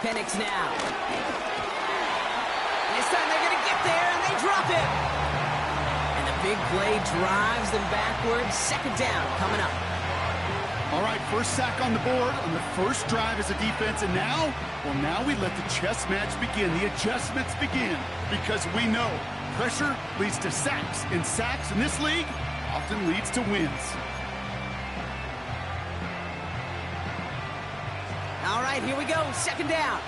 Penix now. This time they're going to get there, and they drop it. And the big play drives them backwards. Second down coming up. All right, first sack on the board on the first drive as a defense, and now, well, now we let the chess match begin. The adjustments begin because we know pressure leads to sacks, and sacks in this league often leads to wins. All right, here we go. Second down.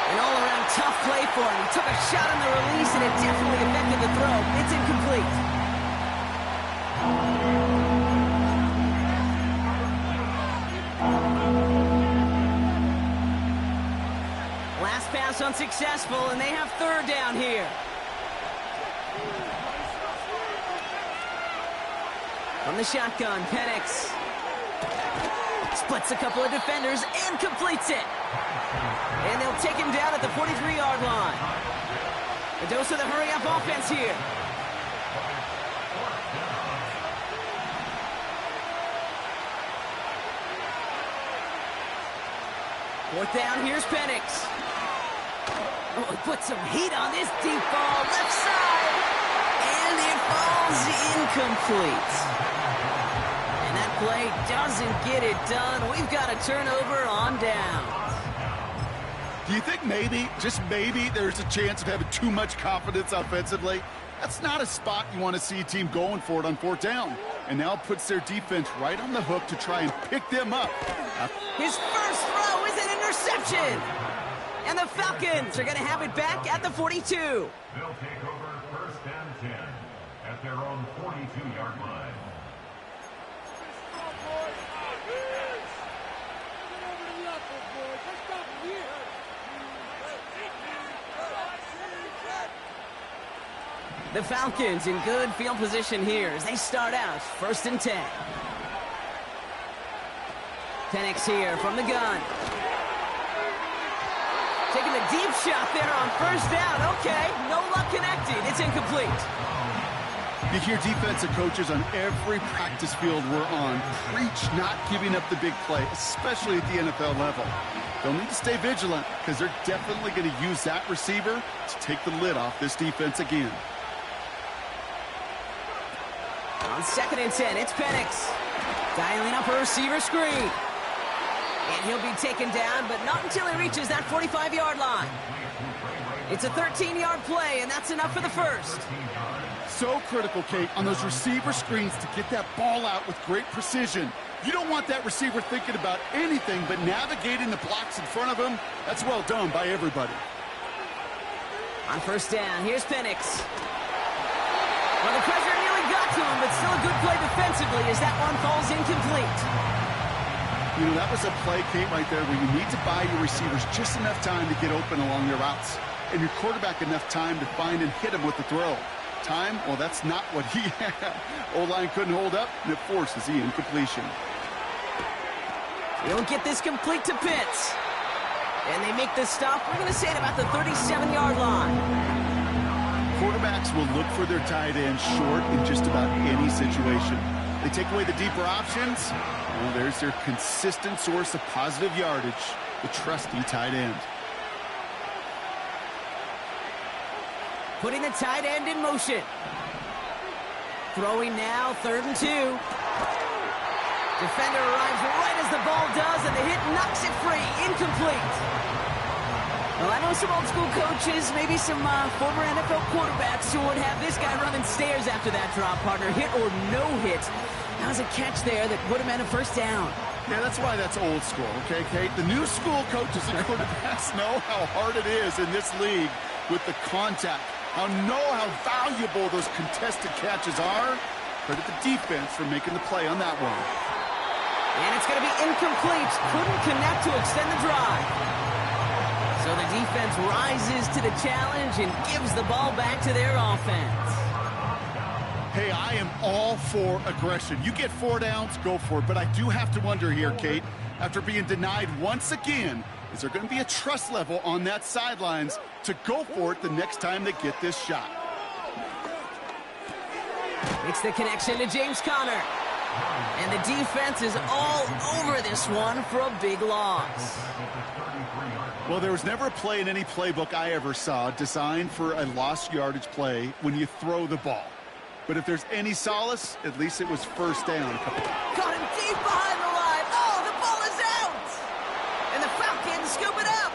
An all-around tough play for him. He took a shot on the release, and it definitely affected the throw. It's incomplete. Last pass unsuccessful, and they have third down here. From the shotgun, Penix splits a couple of defenders and completes it. And they'll take him down at the 43-yard line. A dose of the hurry-up offense here. Fourth down, here's Penix. Oh, put some heat on this deep ball, left side. And it falls incomplete. And that play doesn't get it done. We've got a turnover on down. Do you think maybe, just maybe, there's a chance of having too much confidence offensively? That's not a spot you want to see a team going for it on fourth down. And now it puts their defense right on the hook to try and pick them up. His first throw is an interception. And the Falcons are going to have it back at the 42. They'll take over first and 10 at their own 42-yard line. The Falcons in good field position here as they start out first and 10. Penix here from the gun. Taking the deep shot there on first down. Okay, no luck connected. It's incomplete. You hear defensive coaches on every practice field we're on preach not giving up the big play, especially at the NFL level. They'll need to stay vigilant because they're definitely going to use that receiver to take the lid off this defense again. On second and 10, it's Penix. Dialing up a receiver screen. And he'll be taken down, but not until he reaches that 45-yard line. It's a 13-yard play, and that's enough for the first. So critical, Kate, on those receiver screens to get that ball out with great precision. You don't want that receiver thinking about anything but navigating the blocks in front of him. That's well done by everybody. On first down, here's Penix. Well, the pressure nearly got to him, but still a good play defensively as that one falls incomplete. You know, that was a play, Kate, right there where you need to buy your receivers just enough time to get open along their routes. And your quarterback enough time to find and hit him with the throw. Time, well, that's not what he had. O-line couldn't hold up, and it forces the incompletion. They don't get this complete to Pitts. And they make this stop, we're going to say at about the 37-yard line. Quarterbacks will look for their tight end short in just about any situation. They take away the deeper options. Well, there's their consistent source of positive yardage, the trusty tight end. Putting the tight end in motion. Throwing now, 3rd and 2. Defender arrives right as the ball does, and the hit knocks it free. Incomplete. Well, I know some old school coaches, maybe some former NFL quarterbacks who would have this guy running stairs after that drop, partner. Hit or no hit. That was a catch there that put him at a first down. Yeah, that's why that's old school, okay, Kate? The new school coaches and quarterbacks know how hard it is in this league with the contact. How valuable those contested catches are. Credit the defense for making the play on that one. And it's going to be incomplete. Couldn't connect to extend the drive. So the defense rises to the challenge and gives the ball back to their offense. Hey, I am all for aggression. You get 4 downs, go for it. But I do have to wonder here, Kate, after being denied once again, Is there going to be a trust level on that sidelines to go for it the next time they get this shot? Makes the connection to James Conner. And the defense is all over this one for a big loss. Well, there was never a play in any playbook I ever saw designed for a lost yardage play when you throw the ball. But if there's any solace, at least it was first down. Got him deep behind the line. Oh, the ball is out! And the Falcons scoop it up.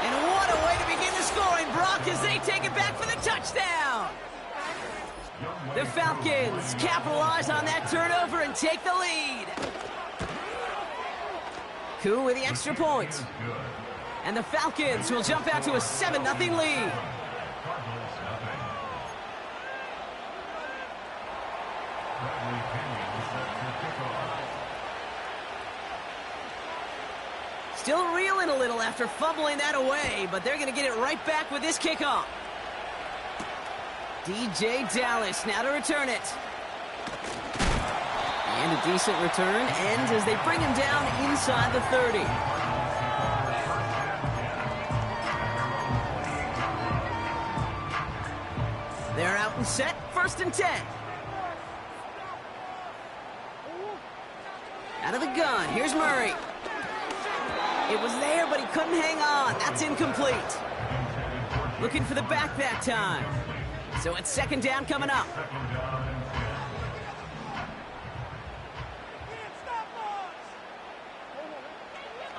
And what a way to begin the scoring, Brock, as they take it back for the touchdown. The Falcons capitalize on that turnover and take the lead. Koo with the extra point. And the Falcons will jump out to a 7-0 lead. Still reeling a little after fumbling that away, but they're going to get it right back with this kickoff. DJ Dallas now to return it. And a decent return ends as they bring him down inside the 30. They're out and set, 1st and 10. Out of the gun, here's Murray. It was there, but he couldn't hang on. That's incomplete. Looking for the back that time. So it's 2nd down coming up.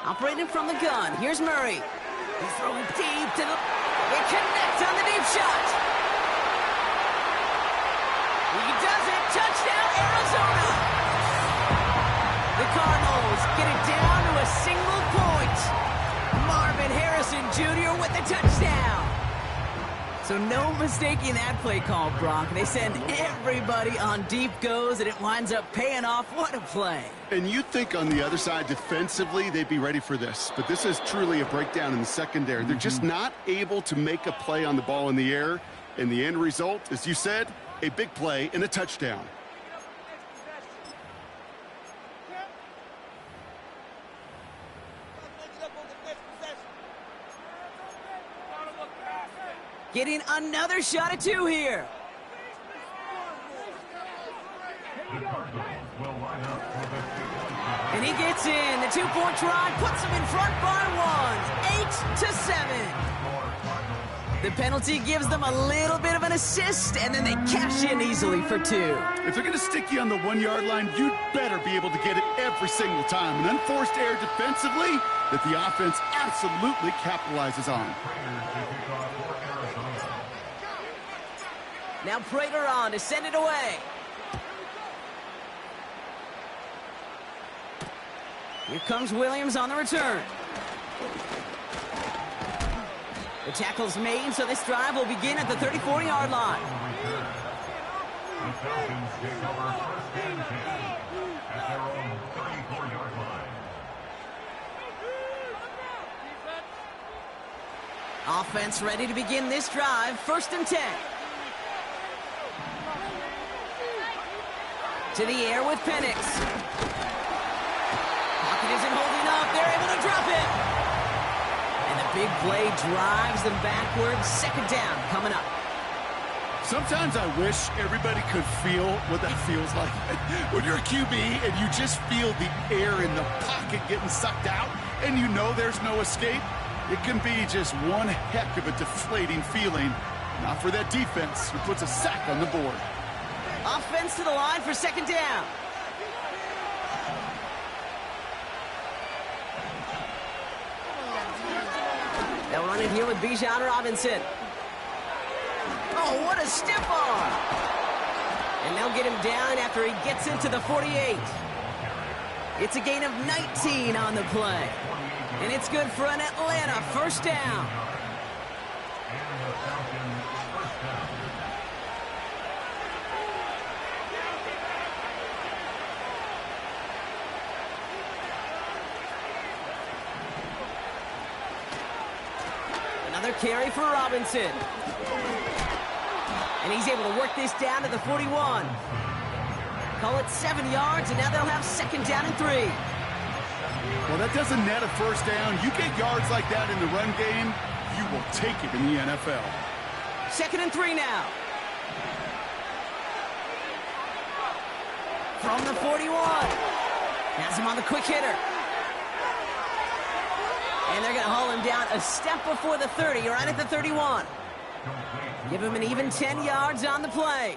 Operating from the gun, here's Murray. He's throwing deep to the... They connect on the deep shot. He does it. Touchdown, Arizona. The Cardinals get it down to a single point. Marvin Harrison Jr. with the touchdown. So no mistaking that play call, Brock. They send everybody on deep goes, and it winds up paying off. What a play. And you think on the other side defensively they'd be ready for this. But this is truly a breakdown in the secondary. They're just not able to make a play on the ball in the air. And the end result, as you said, a big play and a touchdown. Getting another shot at 2 here. And he gets in. The 2-point try puts him in front by 1. 8-7. The penalty gives them a little bit of an assist, and then they cash in easily for 2. If they're going to stick you on the 1-yard line, you'd better be able to get it every single time. An unforced error defensively that the offense absolutely capitalizes on. Now Prater on to send it away. Here comes Williams on the return. The tackle's made, so this drive will begin at the 34-yard line. The Falcons take over 1st and 10 at their own 34-yard line. Offense ready to begin this drive, 1st and 10. To the air with Penix. Pocket isn't holding up. They're able to drop it. And the big play drives them backwards. 2nd down coming up. Sometimes I wish everybody could feel what that feels like. When you're a QB and you just feel the air in the pocket getting sucked out and you know there's no escape, it can be just one heck of a deflating feeling. Not for that defense who puts a sack on the board. Offense to the line for 2nd down. They'll run it here with Bijan Robinson. Oh, what a stiff arm. And they'll get him down after he gets into the 48. It's a gain of 19 on the play. And it's good for an Atlanta 1st down. Another carry for Robinson. And he's able to work this down to the 41. Call it 7 yards, and now they'll have 2nd down and 3. Well, that doesn't net a first down. You get yards like that in the run game, you will take it in the NFL. 2nd and 3 now. From the 41. Has him on the quick hitter. And they're going to haul him down a step before the 30, right at the 31. Give him an even 10 yards on the play.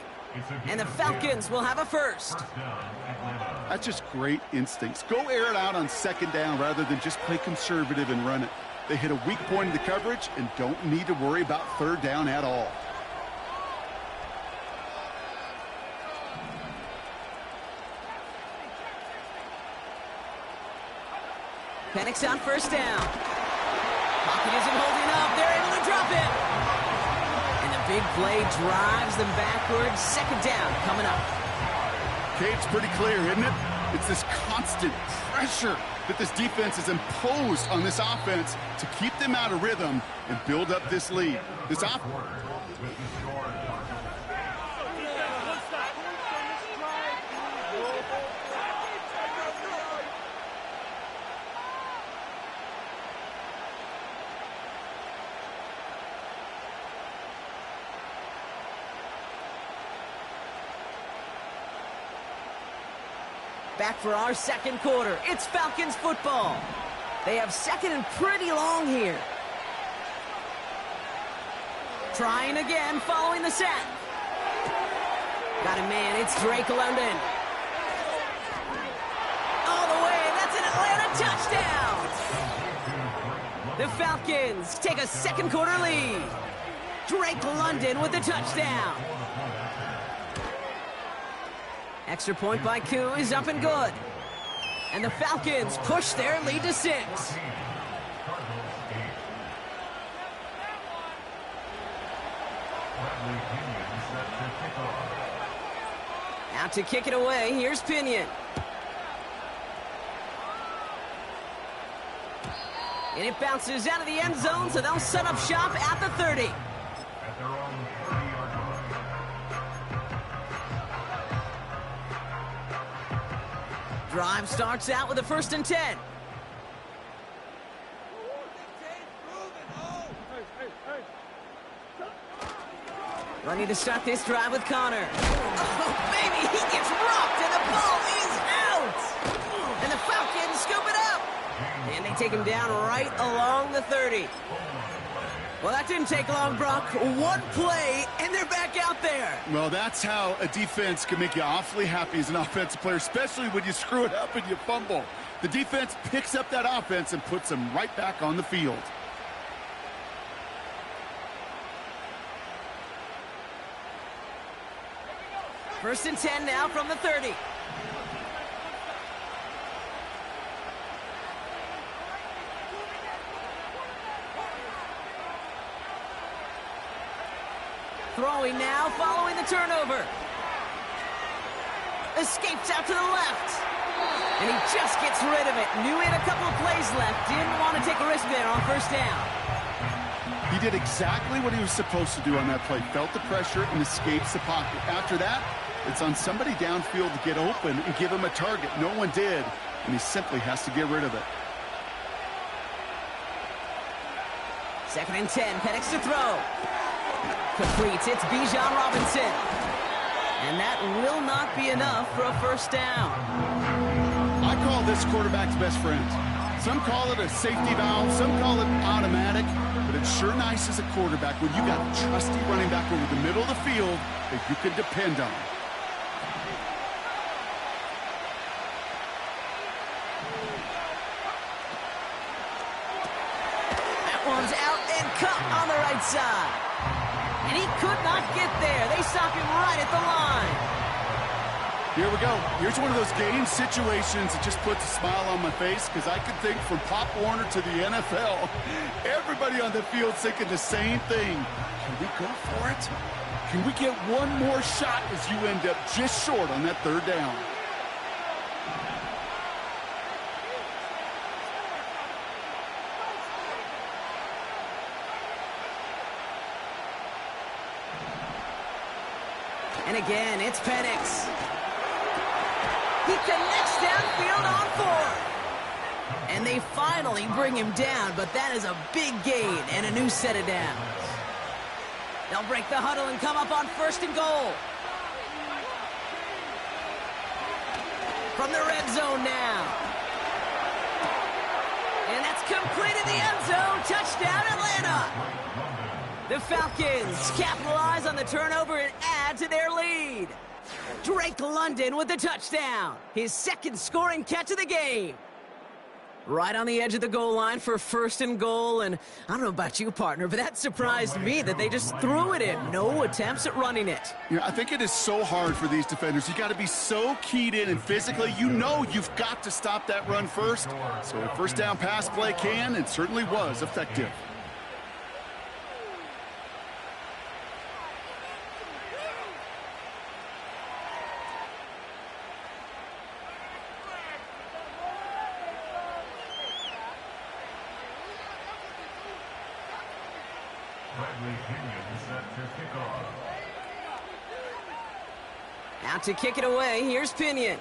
And the Falcons will have a first. That's just great instincts. Go air it out on 2nd down rather than just play conservative and run it. They hit a weak point in the coverage and don't need to worry about 3rd down at all. Penix on 1st down. Pocket isn't holding up. They're able to drop it. And the big play drives them backwards. 2nd down coming up. It's pretty clear, isn't it? It's this constant pressure that this defense has imposed on this offense to keep them out of rhythm and build up this lead. This offense. Back for our 2nd quarter. It's Falcons football. They have 2nd and pretty long here. Trying again following the sack. Got a man. It's Drake London. All the way. That's an Atlanta touchdown. The Falcons take a 2nd quarter lead. Drake London with the touchdown. Extra point by Koo is up and good. And the Falcons push their lead to 6. Out to kick it away. Here's Pinion. And it bounces out of the end zone, so they'll set up shop at the 30. Drive starts out with a 1st and 10. Running to start this drive with Connor. Oh, baby, he gets rocked and the ball is out. And the Falcons scoop it up. And they take him down right along the 30. Well, that didn't take long, Brock. One play, and they're back out there. Well, that's how a defense can make you awfully happy as an offensive player, especially when you screw it up and you fumble. The defense picks up that offense and puts them right back on the field. First and 10 now from the 30. Throwing now, following the turnover. Escapes out to the left. And he just gets rid of it. Knew he had a couple of plays left. Didn't want to take a risk there on 1st down. He did exactly what he was supposed to do on that play. Felt the pressure and escapes the pocket. After that, it's on somebody downfield to get open and give him a target. No one did, and he simply has to get rid of it. 2nd and 10, Penix to throw. Completes, it's Bijan Robinson. And that will not be enough for a 1st down. I call this quarterback's best friend. Some call it a safety valve, some call it automatic, but it's sure nice as a quarterback when you got a trusty running back over the middle of the field that you can depend on. That one's out and cut on the right side. And he could not get there. They stop him right at the line. Here we go. Here's one of those game situations that just puts a smile on my face because I can think from Pop Warner to the NFL. Everybody on the field thinking the same thing. Can we go for it? Can we get one more shot as you end up just short on that 3rd down? And again, it's Penix. He connects downfield on 4. And they finally bring him down, but that is a big gain and a new set of downs. They'll break the huddle and come up on 1st and goal. From the red zone now. And that's completed the end zone. Touchdown, Atlanta. The Falcons capitalize on the turnover and add to their lead. Drake London with the touchdown. His 2nd scoring catch of the game. Right on the edge of the goal line for 1st and goal. And I don't know about you, partner, but that surprised me that they just threw it in. No attempts at running it. Yeah, I think it is so hard for these defenders. You got to be so keyed in, and physically, you know you've got to stop that run first. So a 1st down pass play can and certainly was effective. Out to kick it away, here's Pinion.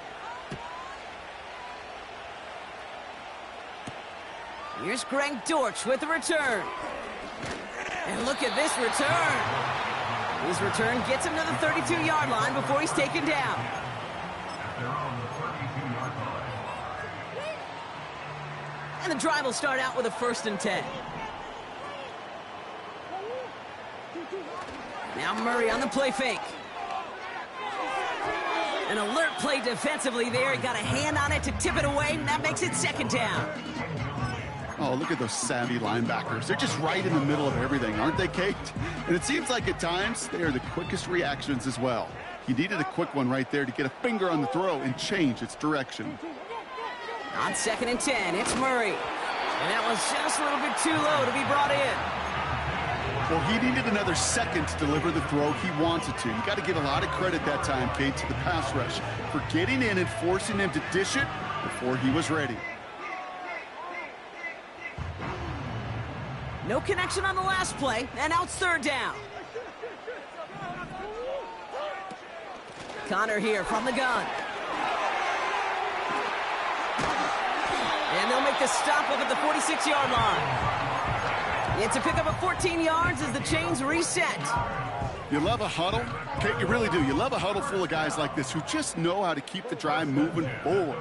Here's Greg Dortch with the return. And look at this return. His return gets him to the 32-yard line before he's taken down. And the drive will start out with a 1st and 10. Now Murray on the play fake. An alert play defensively there. He got a hand on it to tip it away, and that makes it 2nd down. Oh, look at those savvy linebackers. They're just right in the middle of everything, aren't they, Kate? And it seems like at times they are the quickest reactions as well. He needed a quick one right there to get a finger on the throw and change its direction. On 2nd and 10, it's Murray. And that was just a little bit too low to be brought in. Well, he needed another second to deliver the throw he wanted to. You got to give a lot of credit that time, Kate, to the pass rush for getting in and forcing him to dish it before he was ready. No connection on the last play, and now it's 3rd down. Connor here from the gun. And they'll make the stop up at the 46-yard line. It's a pickup of 14 yards as the chains reset. You love a huddle? Kate, you really do. You love a huddle full of guys like this who just know how to keep the drive moving forward.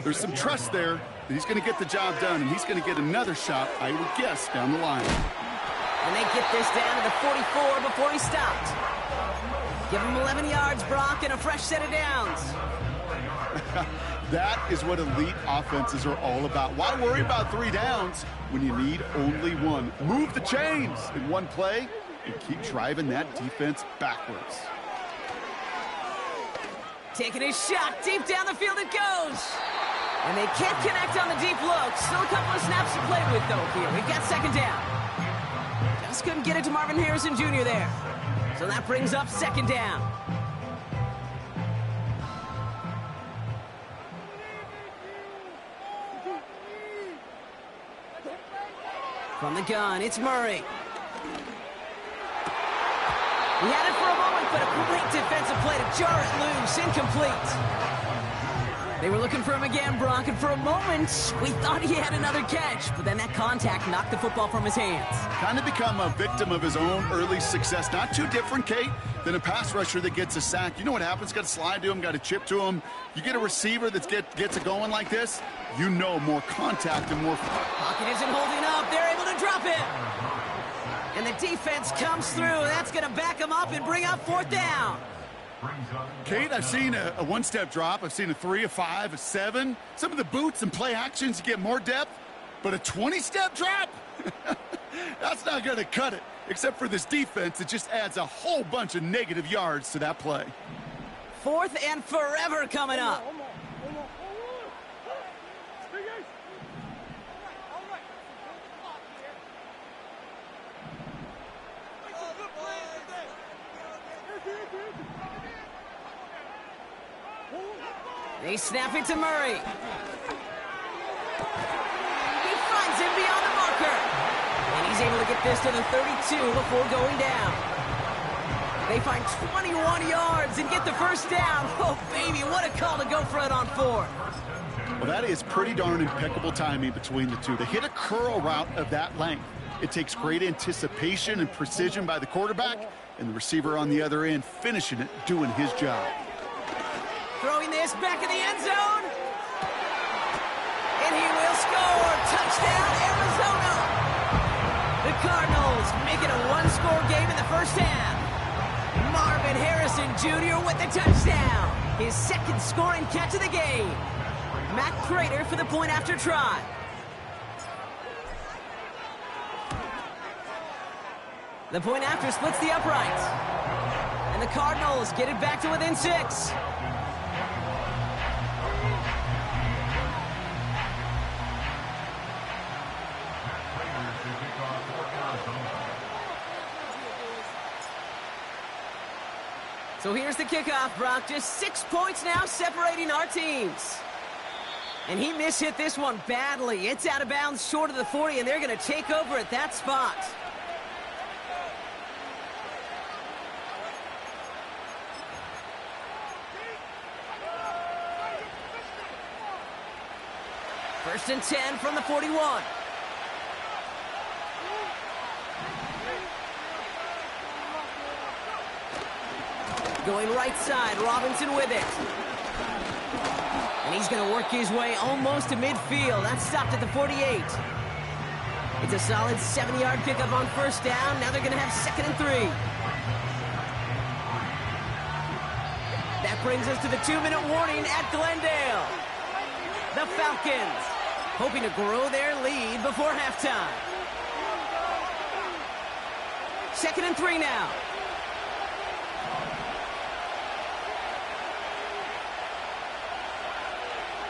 There's some trust there that he's going to get the job done, and he's going to get another shot, I would guess, down the line. And they get this down to the 44 before he stopped. Give him 11 yards, Brock, and a fresh set of downs. That is what elite offenses are all about. Why worry about 3 downs when you need only 1? Move the chains in one play and keep driving that defense backwards. Taking his shot, deep down the field it goes. And they can't connect on the deep look. Still a couple of snaps to play with, though, here. We've got 2nd down. Just couldn't get it to Marvin Harrison Jr. there. So that brings up 2nd down. From the gun, it's Murray. He had it for a moment, but a great defensive play to jar it loose. Incomplete. They were looking for him again, Brock, and for a moment, we thought he had another catch, but then that contact knocked the football from his hands. Kind of become a victim of his own early success. Not too different, Kate, than a pass rusher that gets a sack. You know what happens? Got to slide to him, got to chip to him. You get a receiver that gets it going like this, you know more contact and more... Pocket isn't holding up. They're able to drop it. And the defense comes through. That's going to back him up and bring up 4th down. Kate, I've seen a one-step drop. I've seen a 3, a 5, a 7. Some of the boots and play actions get more depth, but a 20-step drop? That's not going to cut it, except for this defense. It just adds a whole bunch of negative yards to that play. 4th and forever coming up. They snap it to Murray. He finds him beyond the marker. And he's able to get this to the 32 before going down. They find 21 yards and get the 1st down. Oh, baby, what a call to go for it on 4th. Well, that is pretty darn impeccable timing between the two. To hit a curl route of that length, it takes great anticipation and precision by the quarterback, and the receiver on the other end finishing it, doing his job. Throwing this back in the end zone. And he will score. Touchdown, Arizona. The Cardinals make it a one-score game in the first half. Marvin Harrison Jr. with the touchdown. His second scoring catch of the game. Matt Prater for the point after try. The point after splits the uprights. And the Cardinals get it back to within 6. So here's the kickoff, Brock. Just 6 points now separating our teams. And he mishit this one badly. It's out of bounds short of the 40, and they're going to take over at that spot. First and 10 from the 41. Going right side, Robinson with it. And he's going to work his way almost to midfield. That's stopped at the 48. It's a solid 70-yard pickup on first down. Now they're going to have 2nd and 3. That brings us to the 2-minute warning at Glendale. The Falcons hoping to grow their lead before halftime. 2nd and 3 now.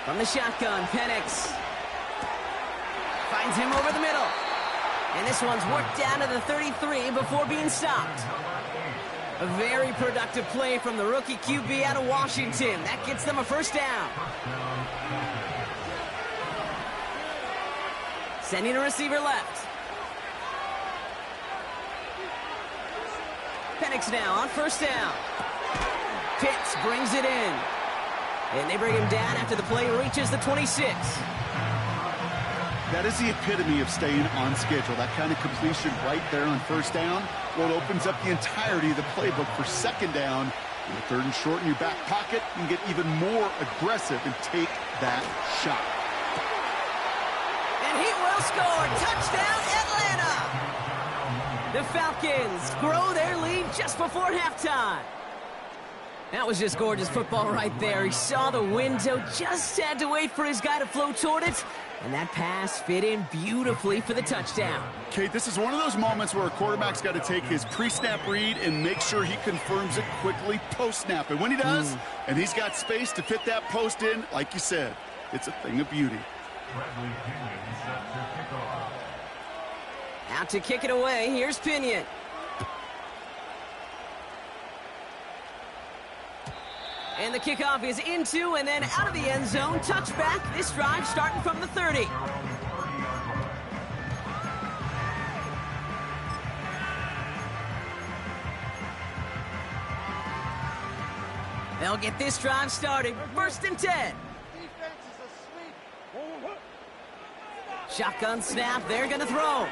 From the shotgun, Penix finds him over the middle. And this one's worked down to the 33 before being stopped. A very productive play from the rookie QB out of Washington. That gets them a first down. Sending a receiver left. Penix now on first down. Pitts brings it in. And they bring him down after the play reaches the 26. That is the epitome of staying on schedule. That kind of completion right there on first down. Well, it opens up the entirety of the playbook for second down. In the 3rd and short in your back pocket, you can get even more aggressive and take that shot. And he will score. Touchdown, Atlanta. The Falcons grow their lead just before halftime. That was just gorgeous football right there. He saw the window, just had to wait for his guy to flow toward it, and that pass fit in beautifully for the touchdown. Kate, this is one of those moments where a quarterback's got to take his pre-snap read and make sure he confirms it quickly post-snap. And when he does, and he's got space to fit that post in, like you said, it's a thing of beauty. Out to kick it away, here's Pinion. And the kickoff is into and then out of the end zone. Touchback. This drive starting from the 30. They'll get this drive started. 1st and 10. Shotgun snap. They're going to throw.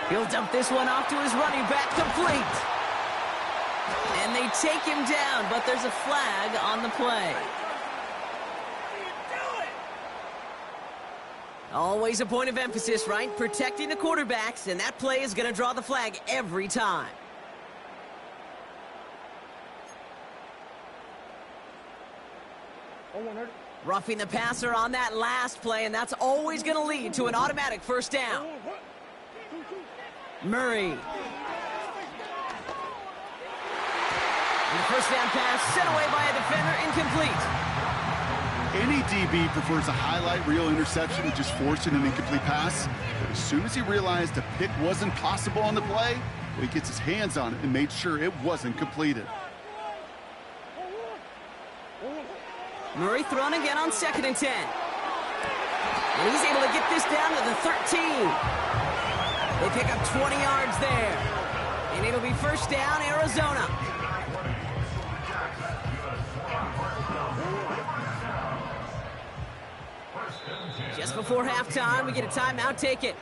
He'll dump this one off to his running back. Complete. And they take him down, but there's a flag on the play. Always a point of emphasis, right? Protecting the quarterbacks, and that play is going to draw the flag every time. Roughing the passer on that last play, and that's always going to lead to an automatic first down. Murray. And the first down pass set away by a defender, incomplete. Any DB prefers a highlight reel interception to just forcing an incomplete pass. But as soon as he realized a pick wasn't possible on the play, he gets his hands on it and made sure it wasn't completed. Murray thrown again on 2nd and 10. And he's able to get this down to the 13. They pick up 20 yards there. And it'll be first down, Arizona. Just before halftime, we get a timeout. Take it.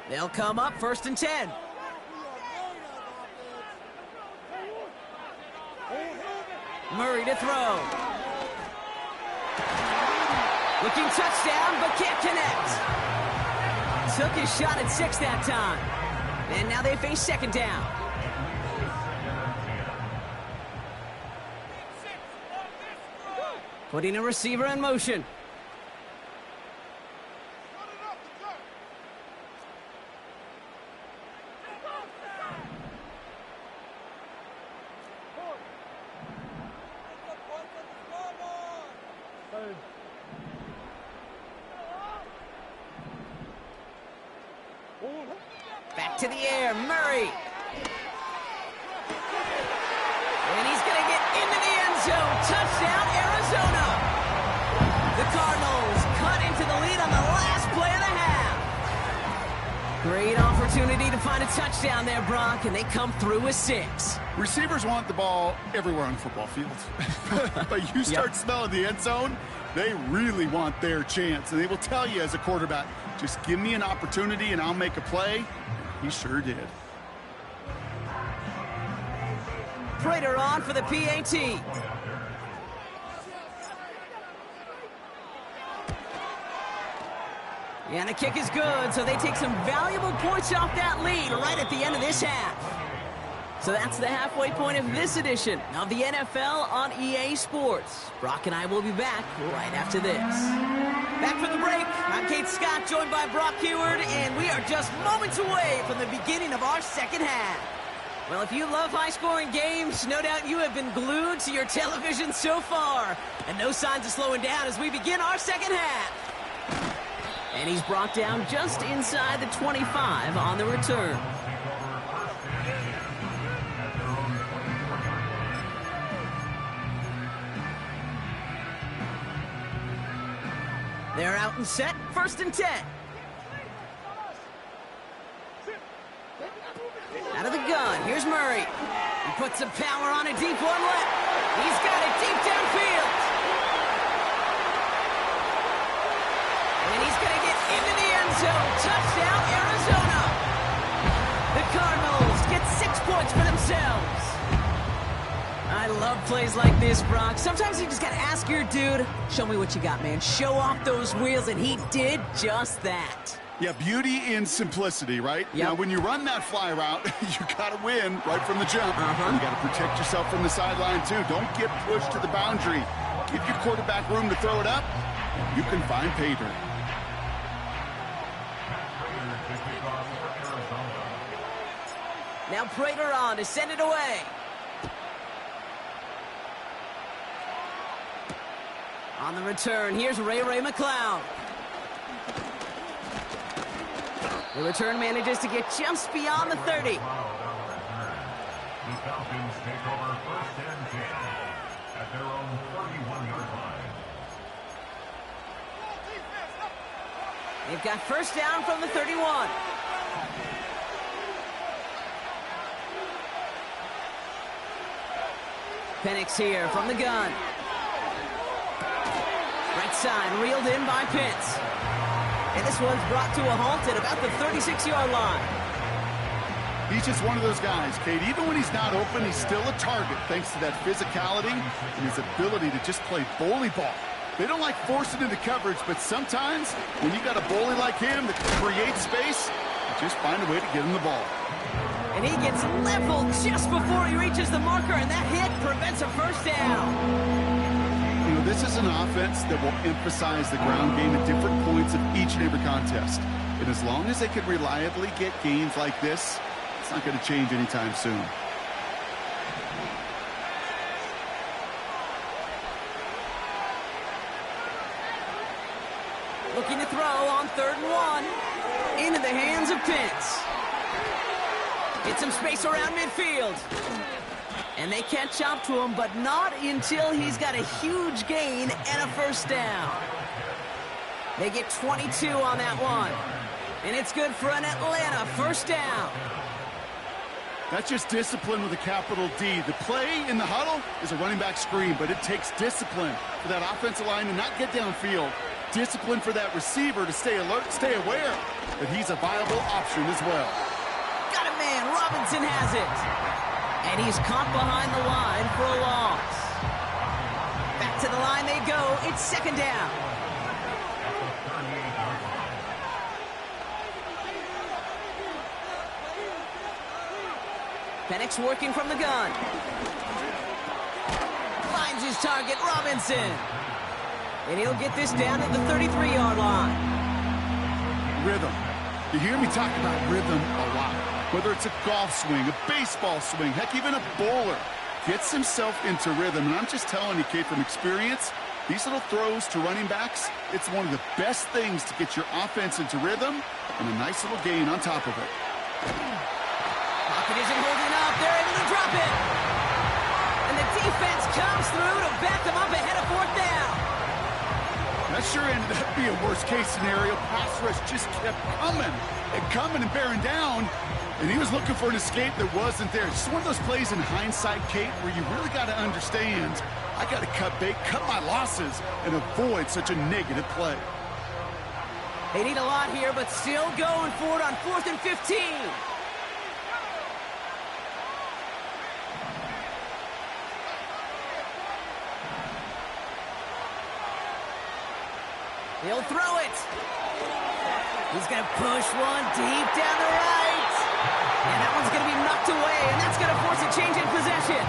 They'll come up 1st and 10. Murray to throw. Looking touchdown, but can't connect. Took his shot at 6 that time. And now they face 2nd down. Putting a receiver in motion. Back to the air, Murray. And he's going to get into the end zone. Touchdown, Arizona. The Cardinals cut into the lead on the last play of the half. Great opportunity to find a touchdown there, Brock, and they come through with 6. Receivers want the ball everywhere on football fields. But you start smelling the end zone, they really want their chance. And they will tell you as a quarterback, just give me an opportunity and I'll make a play. He sure did. Prater on for the PAT. And the kick is good, so they take some valuable points off that lead right at the end of this half. So that's the halfway point of this edition of the NFL on EA Sports. Brock and I will be back right after this. Back from the break, I'm Kate Scott, joined by Brock Huard, and we are just moments away from the beginning of our 2nd half. Well, if you love high-scoring games, no doubt you have been glued to your television so far. And no signs of slowing down as we begin our 2nd half. And he's brought down just inside the 25 on the return. They're out and set, 1st and 10. Out of the gun, here's Murray. He puts some power on a deep one left. He's got it deep downfield. And he's going to get into the end zone. Touchdown, Arizona. The Cardinals get 6 points for themselves. I love plays like this, Brock. Sometimes you just got to ask your dude, show me what you got, man. Show off those wheels, and he did just that. Yeah, beauty in simplicity, right? Now, when you run that fly route, you got to win right from the jump. You got to protect yourself from the sideline, too. Don't get pushed to the boundary. Give your quarterback room to throw it up. You can find pay dirt. Now Prater on to send it away. On the return, here's Ray McCloud. The return manages to get just beyond the 30. The Falcons take over 1st and 10 at their own 31-yard line. They've got 1st down from the 31. Penix here from the gun. Right side, reeled in by Pitts. And this one's brought to a halt at about the 36-yard line. He's just one of those guys, Kate. Even when he's not open, he's still a target thanks to that physicality and his ability to just play bully ball. They don't like forcing into coverage, but sometimes when you got a bully like him that creates space, you just find a way to get him the ball. And he gets leveled just before he reaches the marker, and that hit prevents a 1st down. You know, this is an offense that will emphasize the ground game at different points of each and every contest. And as long as they can reliably get gains like this, it's not going to change anytime soon. Looking to throw on 3rd and 1. Into the hands of Pitts. Get some space around midfield. And they catch up to him, but not until he's got a huge gain and a first down. They get 22 on that one. And it's good for an Atlanta first down. That's just discipline with a capital D. The play in the huddle is a running back screen, but it takes discipline for that offensive line to not get downfield. Discipline for that receiver to stay alert, stay aware that he's a viable option as well. Got a man. Robinson has it. And he's caught behind the line for a loss. Back to the line they go. It's second down. Penix working from the gun. Finds his target, Robinson. And he'll get this down at the 33-yard line. Rhythm. You hear me talk about rhythm a lot. Whether it's a golf swing, a baseball swing, heck, even a bowler gets himself into rhythm. And I'm just telling you, Kate, from experience, these little throws to running backs, it's one of the best things to get your offense into rhythm and a nice little gain on top of it. Pocket isn't holding up. They're able to drop it. And the defense comes through to back them up ahead of fourth down. That sure ended up being a worst-case scenario. Pass rush just kept coming and bearing down. And he was looking for an escape that wasn't there. Just one of those plays in hindsight, Kate, where you really got to understand, I got to cut bait, cut my losses, and avoid such a negative play. They need a lot here, but still going for it on 4th and 15. He'll throw it. He's going to push one deep down the right. And that one's going to be knocked away, and that's going to force a change in possession.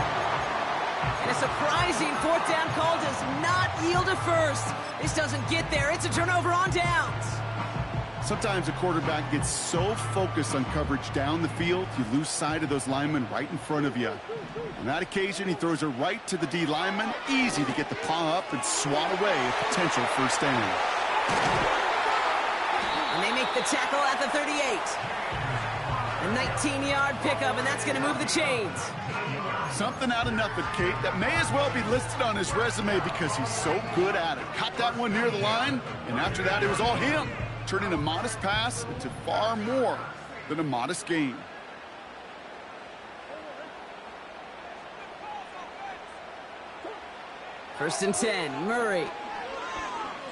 And a surprising fourth down call does not yield a first. This doesn't get there. It's a turnover on downs. Sometimes a quarterback gets so focused on coverage down the field, you lose sight of those linemen right in front of you. On that occasion, he throws it right to the D lineman. Easy to get the paw up and swat away a potential first down. And they make the tackle at the 38. A 19-yard pickup, and that's going to move the chains. Something out of nothing, Kate, that may as well be listed on his resume because he's so good at it. Caught that one near the line, and after that, it was all him, turning a modest pass into far more than a modest gain. First and 10, Murray.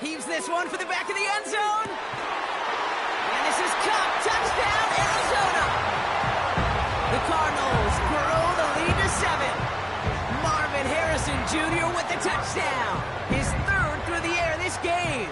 Heaves this one for the back of the end zone. And this is Cup. Touchdown, Arizona. The Cardinals grow the lead to 7. Marvin Harrison Jr. with the touchdown. His 3rd through the air this game.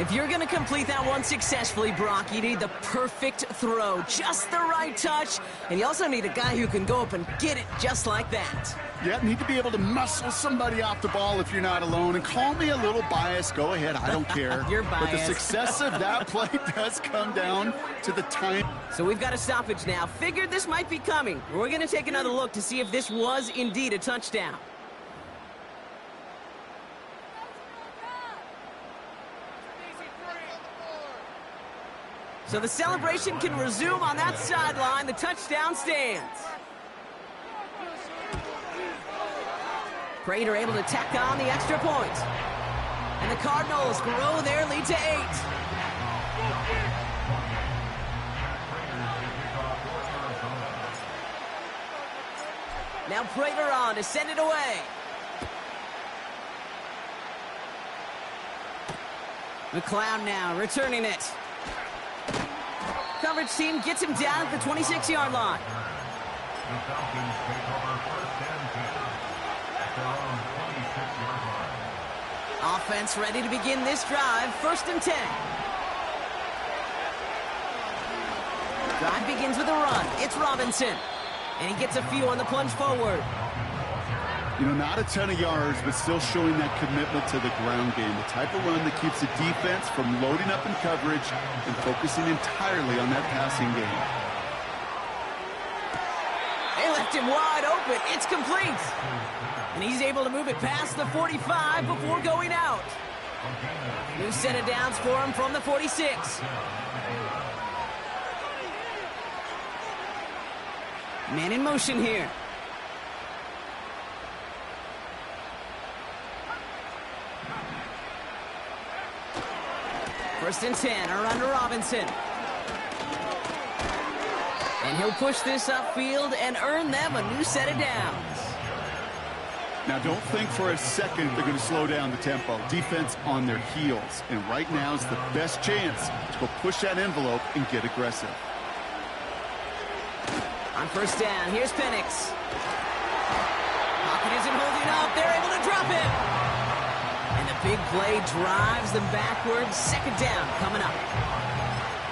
If you're going to complete that one successfully, Brock, you need the perfect throw. Just the right touch. And you also need a guy who can go up and get it just like that. Yeah, need to be able to muscle somebody off the ball if you're not alone. And call me a little biased. Go ahead. I don't care. You're biased. But the success of that play does come down to the time. So we've got a stoppage now. Figured this might be coming. We're going to take another look to see if this was indeed a touchdown. So the celebration can resume on that sideline. The touchdown stands. Prater able to tack on the extra point. And the Cardinals grow their lead to 8. Now Prater on to send it away. McLeod now returning it. Coverage team gets him down at the 26-yard line. The Falcons take over 1st and 10 at their own 26-yard line. Offense ready to begin this drive. 1st and 10. Drive begins with a run. It's Robinson. And he gets a few on the plunge forward. You know, not a ton of yards, but still showing that commitment to the ground game. The type of run that keeps the defense from loading up in coverage and focusing entirely on that passing game. They left him wide open. It's complete. And he's able to move it past the 45 before going out. New set of downs for him from the 46. Man in motion here. First and 10, around to Robinson. And he'll push this upfield and earn them a new set of downs. Now, don't think for a second they're going to slow down the tempo. Defense on their heels. And right now is the best chance to go push that envelope and get aggressive. On first down, here's Penix. Pocket isn't holding up. They're able to drop him. And the big play drives them backwards. Second down coming up.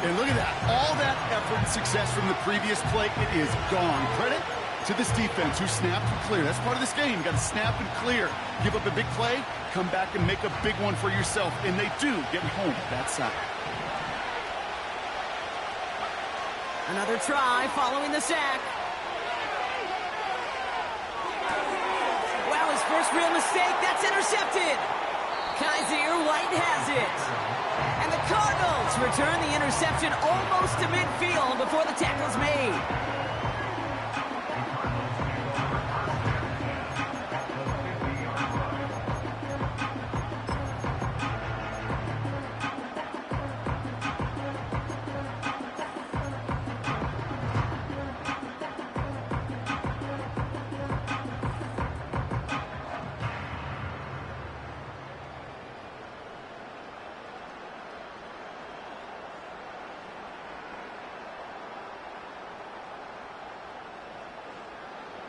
And look at that. All that effort and success from the previous play, it is gone. Credit to this defense who snapped and clear. That's part of this game. You got to snap and clear. Give up a big play, come back and make a big one for yourself. And they do, getting home that side. Another try following the sack. Wow, his first real mistake. That's intercepted. Kyzir White has it. And the Cardinals return the interception almost to midfield before the tackle's made.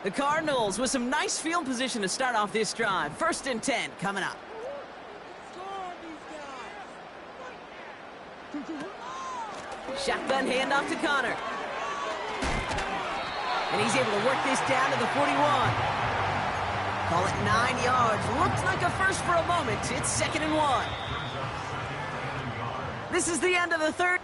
The Cardinals with some nice field position to start off this drive. First and 10 coming up. Shotgun handoff to Connor. And he's able to work this down to the 41. Call it 9 yards. Looked like a first for a moment. It's second and 1. This is the end of the third.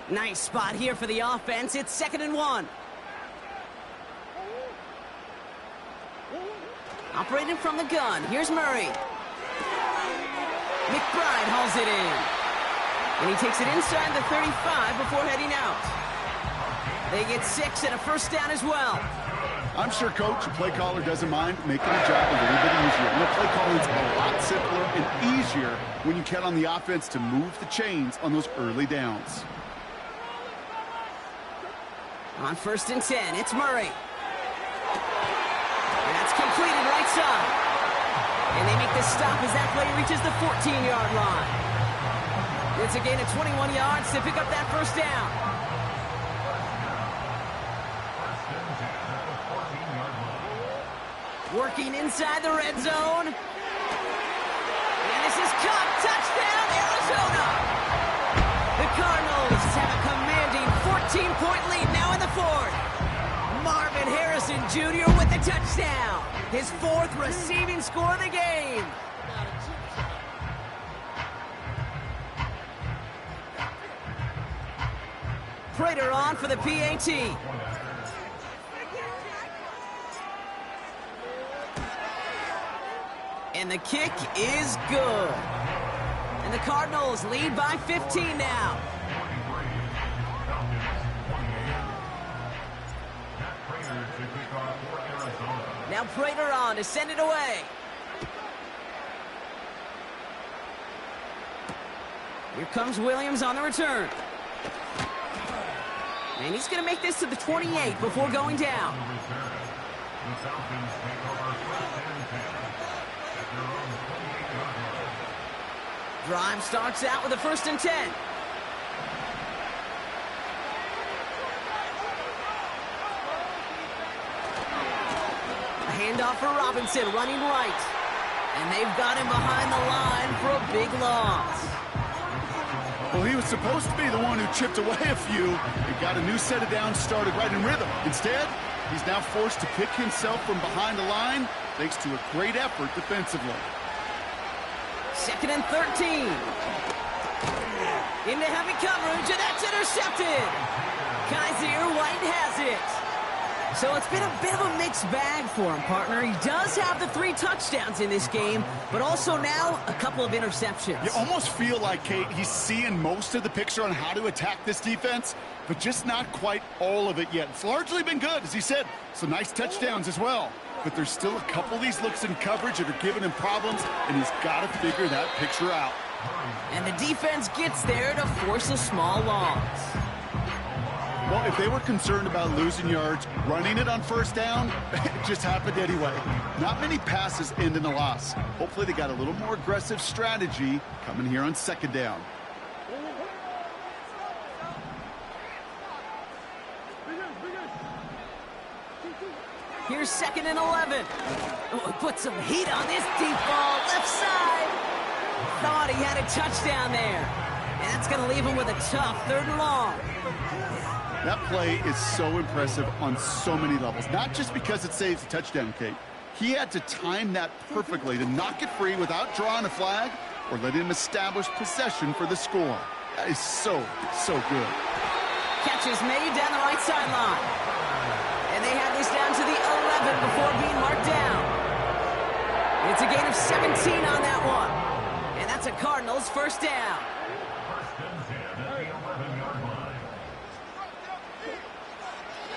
Nice spot here for the offense. It's second and 1. Operating from the gun. Here's Murray. McBride hauls it in. And he takes it inside the 35 before heading out. They get 6 and a first down as well. I'm sure coach and play caller doesn't mind making the job a little bit easier. And the play calling's a lot simpler and easier when you count on the offense to move the chains on those early downs. On first and 10, it's Murray. That's completed right side. And they make the stop as that play reaches the 14-yard line. It's a gain of 21 yards to pick up that first down. Working inside the red zone. And this is caught. Touchdown, Arizona. The Cardinals have a commanding 14-point lead now in the fourth. Marvin Harrison Jr. with the touchdown. His 4th receiving score of the game. Prater on for the PAT. And the kick is good. And the Cardinals lead by 15 now. Now Prater on to send it away. Here comes Williams on the return. And he's going to make this to the 28 before going down. Drive starts out with a first and 10. A handoff for Robinson, running right. And they've got him behind the line for a big loss. Well, he was supposed to be the one who chipped away a few and got a new set of downs started right in rhythm. Instead, he's now forced to pick himself from behind the line thanks to a great effort defensively. Second and 13. Into heavy coverage, and that's intercepted. Kyzir White has it. So it's been a bit of a mixed bag for him, partner. He does have the 3 touchdowns in this game, but also now a couple of interceptions. You almost feel like, Kate, he's seeing most of the picture on how to attack this defense, but just not quite all of it yet. It's largely been good, as he said. Some nice touchdowns as well. But there's still a couple of these looks in coverage that are giving him problems, and he's got to figure that picture out. And the defense gets there to force a small loss. Well, if they were concerned about losing yards, running it on first down, it just happened anyway. Not many passes end in a loss. Hopefully they got a little more aggressive strategy coming here on second down. Here's 2nd and 11. Oh, put some heat on this deep ball, left side. Thought he had a touchdown there. And that's going to leave him with a tough 3rd and long. That play is so impressive on so many levels, not just because it saves a touchdown, Kate. He had to time that perfectly to knock it free without drawing a flag or letting him establish possession for the score. That is so good. Catch is made down the right sideline. And they have this down to the 11 before being marked down. It's a gain of 17 on that one. And that's a Cardinals first down.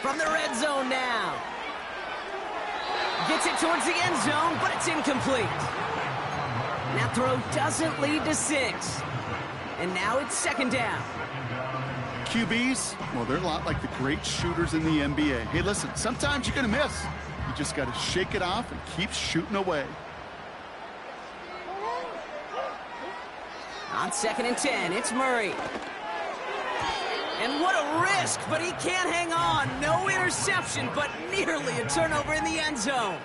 From the red zone now. Gets it towards the end zone, but it's incomplete. That throw doesn't lead to 6. And now it's 2nd down. QBs, well, they're a lot like the great shooters in the NBA. Hey, listen, sometimes you're going to miss. You just got to shake it off and keep shooting away. On 2nd and 10, it's Murray. And what a risk, but he can't hang on. No interception, but nearly a turnover in the end zone.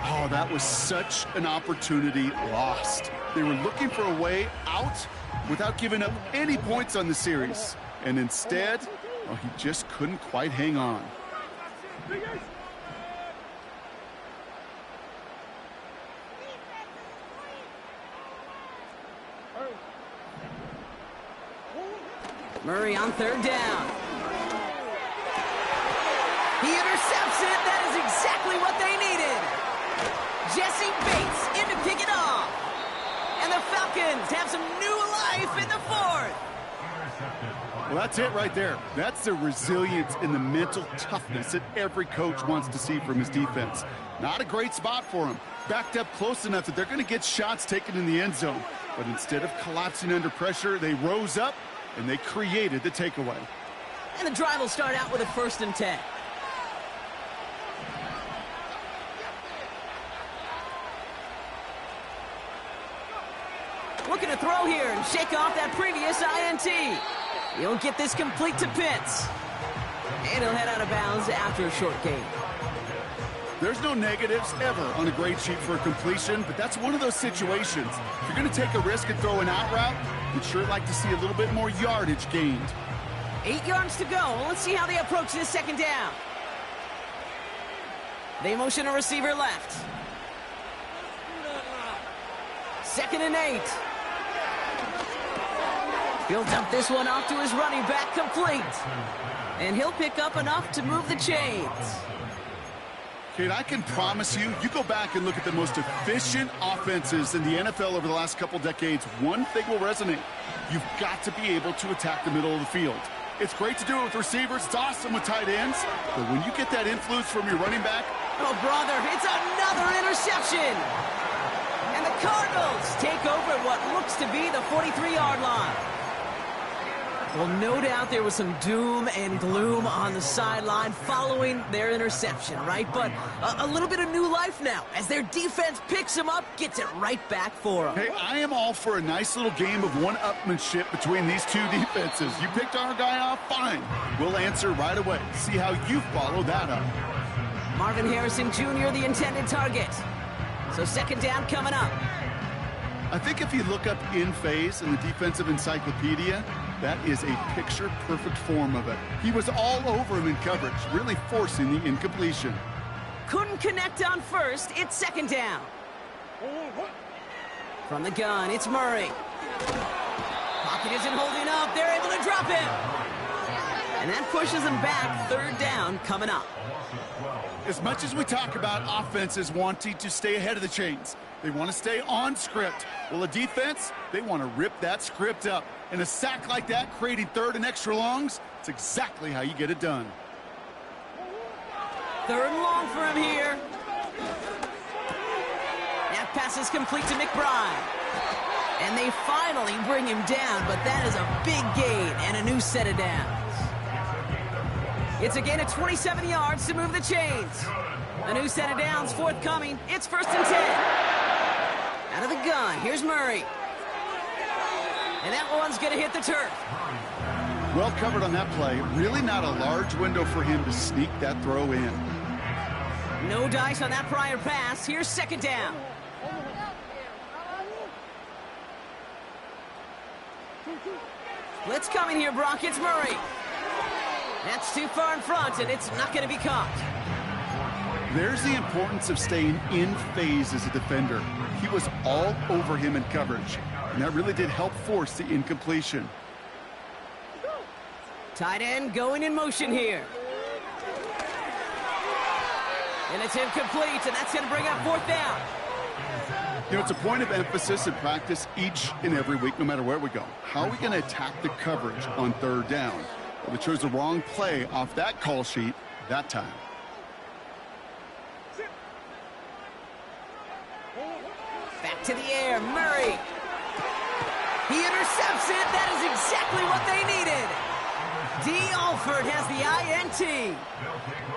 Oh, that was such an opportunity lost. They were looking for a way out without giving up any points on the series. And instead, well, he just couldn't quite hang on. Murray on 3rd down. He intercepts it. That is exactly what they needed. Jesse Bates in to pick it off. And the Falcons have some new life in the 4th. Well, that's it right there. That's the resilience and the mental toughness that every coach wants to see from his defense. Not a great spot for him. Backed up close enough that they're going to get shots taken in the end zone. But instead of collapsing under pressure, they rose up and they created the takeaway. And the drive will start out with a 1st and 10. Looking to throw here and shake off that previous INT. He'll get this complete to Pitts. And he'll head out of bounds after a short gain. There's no negatives ever on a grade sheet for a completion, but that's one of those situations. If you're going to take a risk and throw an out route, you'd sure like to see a little bit more yardage gained. 8 yards to go. Let's see how they approach this 2nd down. They motion a receiver left. 2nd and 8. He'll dump this one off to his running back, complete. And he'll pick up enough to move the chains. Kate, I can promise you, you go back and look at the most efficient offenses in the NFL over the last couple decades, one thing will resonate. You've got to be able to attack the middle of the field. It's great to do it with receivers. It's awesome with tight ends. But when you get that influence from your running back... Oh, brother, it's another interception. And the Cardinals take over at what looks to be the 43-yard line. Well, no doubt there was some doom and gloom on the sideline following their interception, right? But a little bit of new life now as their defense picks them up, gets it right back for them. Hey, I am all for a nice little game of one-upmanship between these two defenses. You picked our guy off, fine. We'll answer right away. See how you follow that up. Marvin Harrison Jr., the intended target. So 2nd down coming up. I think if you look up in phase in the defensive encyclopedia, that is a picture-perfect form of it. He was all over him in coverage, really forcing the incompletion. Couldn't connect on first. It's 2nd down. From the gun, it's Murray. Pocket isn't holding up. They're able to drop him. And that pushes them back. Third down coming up. As much as we talk about offenses wanting to stay ahead of the chains, they want to stay on script. Well, a defense, they want to rip that script up. And a sack like that, creating third and extra longs, it's exactly how you get it done. Third and long for him here. That pass is complete to McBride. And they finally bring him down, but that is a big gain and a new set of downs. It's a gain of 27 yards to move the chains. A new set of downs forthcoming. It's 1st and 10. Out of the gun, here's Murray. And that one's going to hit the turf. Well covered on that play. Really not a large window for him to sneak that throw in. No dice on that prior pass. Here's 2nd down. Blitz coming here, Brock. It's Murray. That's too far in front, and it's not going to be caught. There's the importance of staying in phase as a defender. He was all over him in coverage, and that really did help force the incompletion. Tight end going in motion here. And it's incomplete, and that's going to bring up 4th down. You know, it's a point of emphasis in practice each and every week, no matter where we go. How are we going to attack the coverage on 3rd down? Well, they chose the wrong play off that call sheet that time. Back to the air, Murray. He intercepts it. That is exactly what they needed. D. Alford has the INT.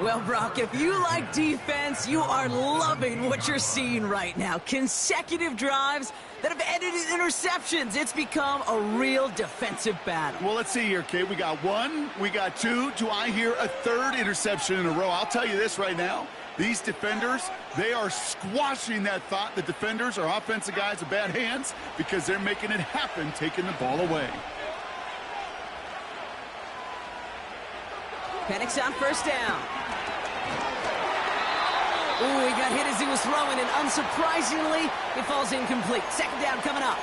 Well, Brock, if you like defense, you are loving what you're seeing right now. Consecutive drives that have ended in interceptions. It's become a real defensive battle. Well, let's see here, Kate. We got 1, we got 2. Do I hear a 3rd interception in a row? I'll tell you this right now. These defenders, they are squashing that thought the defenders are offensive guys with bad hands because they're making it happen, taking the ball away. Penix on 1st down. Ooh, he got hit as he was throwing, and unsurprisingly, it falls incomplete. 2nd down coming up.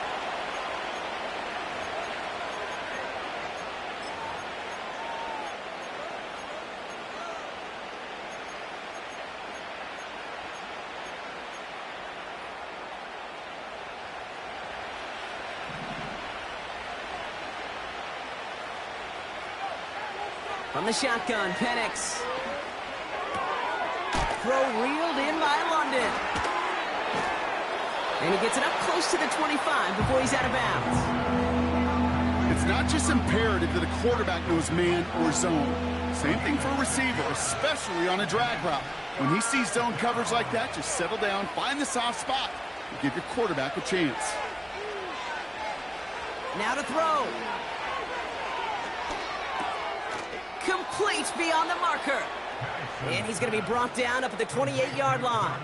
From the shotgun, Penix. Throw reeled in by London. And he gets it up close to the 25 before he's out of bounds. It's not just imperative that a quarterback knows man or zone. Same thing for a receiver, especially on a drag route. When he sees zone coverage like that, just settle down, find the soft spot, and give your quarterback a chance. Now to throw. Complete beyond the marker. And he's going to be brought down up at the 28-yard line.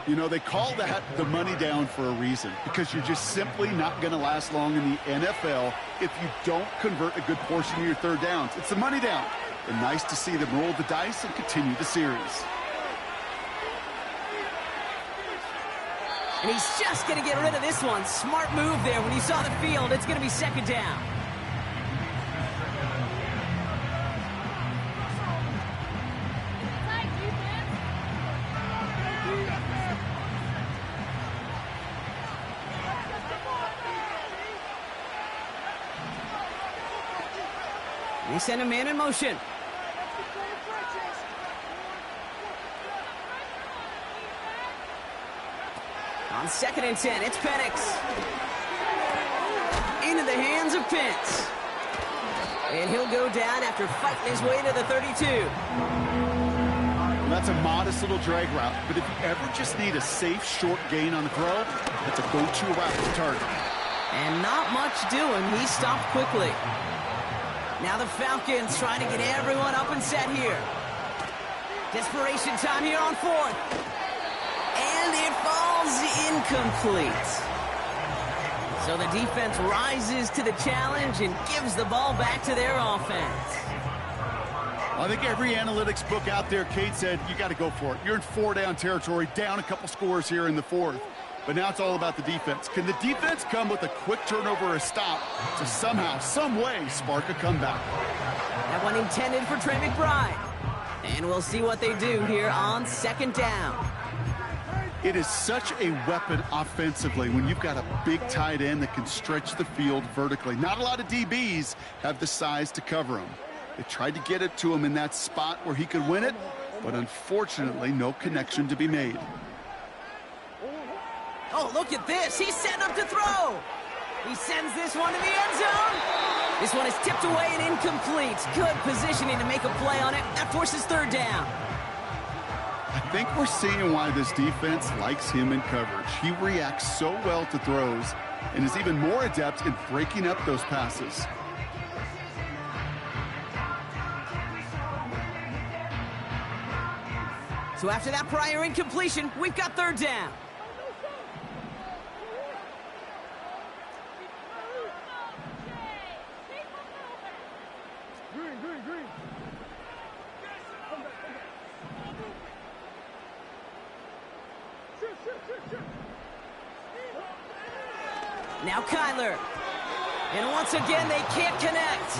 You know, they call that the money down for a reason, because you're just simply not going to last long in the NFL if you don't convert a good portion of your 3rd downs. It's the money down. And nice to see them roll the dice and continue the series. And he's just going to get rid of this one. Smart move there. When you saw the field, it's going to be 2nd down. They send a man in motion. On 2nd and 10, it's Penix. Into the hands of Pitts. And he'll go down after fighting his way to the 32. Well, that's a modest little drag route, but if you ever just need a safe, short gain on the throw, that's a go-to route to target. And not much doing. He stopped quickly. Now the Falcons trying to get everyone up and set here. Desperation time here on 4th. And it falls incomplete. So the defense rises to the challenge and gives the ball back to their offense. I think every analytics book out there, Kate, said you got to go for it. You're in 4-down territory, down a couple scores here in the 4th. But now it's all about the defense. Can the defense come with a quick turnover or a stop to somehow, some way, spark a comeback? That one intended for Trey McBride. And we'll see what they do here on second down. It is such a weapon offensively when you've got a big tight end that can stretch the field vertically. Not a lot of DBs have the size to cover him. They tried to get it to him in that spot where he could win it, but unfortunately, no connection to be made. Oh, look at this. He's setting up to throw. He sends this one to the end zone. This one is tipped away and incomplete. Good positioning to make a play on it. That forces third down. I think we're seeing why this defense likes him in coverage. He reacts so well to throws and is even more adept in breaking up those passes. So after that prior incompletion, we've got third down. Now Kyler. And once again, they can't connect.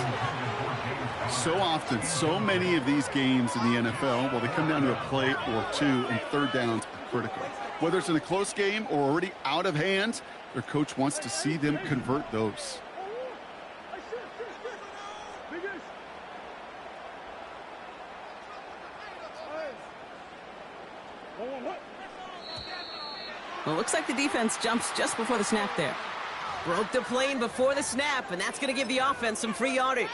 So often, so many of these games in the NFL, well, they come down to a play or two, and third downs are critical. Whether it's in a close game or already out of hand, their coach wants to see them convert those. Well, it looks like the defense jumps just before the snap there. Broke the plane before the snap, and that's going to give the offense some free yardage.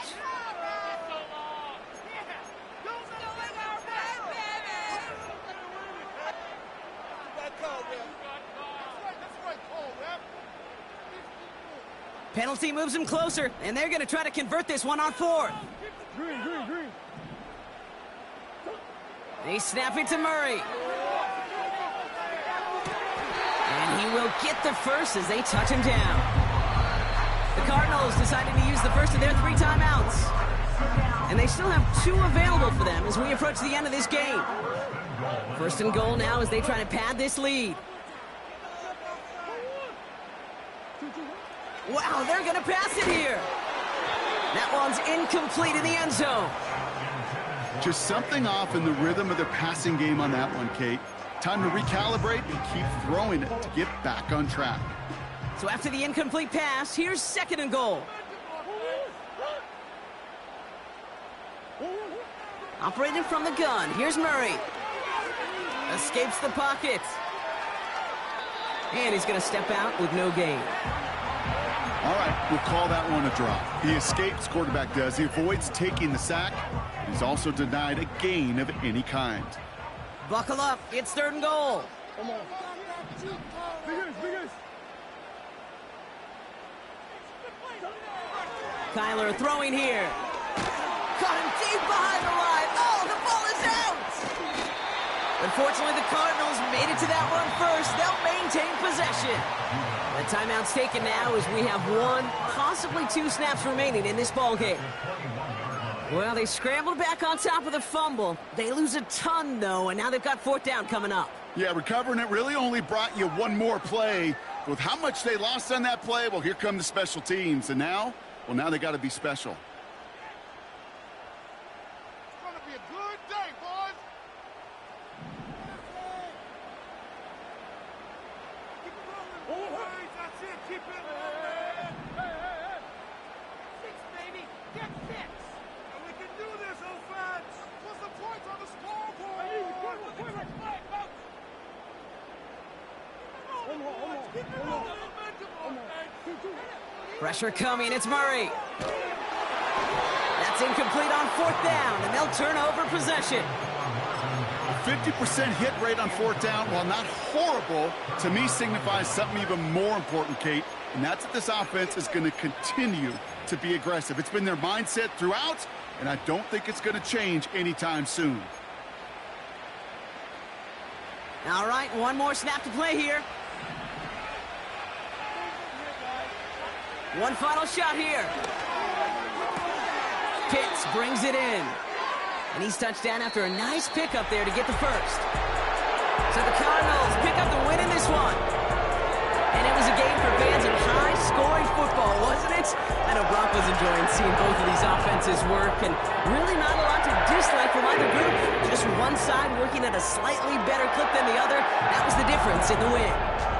Penalty moves them closer, and they're going to try to convert this one on fourth. They snap it to Murray. And he will get the first as they touch him down. The Cardinals decided to use the first of their 3 timeouts. And they still have 2 available for them as we approach the end of this game. First and goal now as they try to pad this lead. Wow, they're going to pass it here. That one's incomplete in the end zone. Just something off in the rhythm of their passing game on that one, Kate. Time to recalibrate and keep throwing it to get back on track. So after the incomplete pass, here's second and goal. Operating from the gun, here's Murray. Escapes the pocket. And he's going to step out with no gain. All right, we'll call that one a drop. He escapes, quarterback does. He avoids taking the sack. He's also denied a gain of any kind. Buckle up, it's third and goal. Kyler throwing here. Caught him deep behind the line. Oh, the ball is out! Unfortunately, the Cardinals made it to that one first. They'll maintain possession. The timeout's taken now as we have 1, possibly 2 snaps remaining in this ballgame. Well, they scrambled back on top of the fumble. They lose a ton, though, and now they've got fourth down coming up. Yeah, recovering it really only brought you one more play. With how much they lost on that play, well, here come the special teams. And now, well, now they got to be special. It's going to be a good day, boys. Keep it rolling, boys. That's it. Keep it rolling. Hey. 6, baby. Get 6. And we can do this, offense. Put some points on the scoreboard. Keep it rolling. Pressure coming, it's Murray. That's incomplete on fourth down, and they'll turn over possession. A 50% hit rate on fourth down, while not horrible, to me signifies something even more important, Kate, and that's that this offense is going to continue to be aggressive. It's been their mindset throughout, and I don't think it's going to change anytime soon. All right, one more snap to play here. One final shot here. Pitts brings it in. And he's touched down after a nice pickup there to get the first. So the Cardinals pick up the win in this one. And it was a game for fans of high-scoring football, wasn't it? I know Brock was enjoying seeing both of these offenses work, and really not a lot to dislike from either group. Just one side working at a slightly better clip than the other. That was the difference in the win.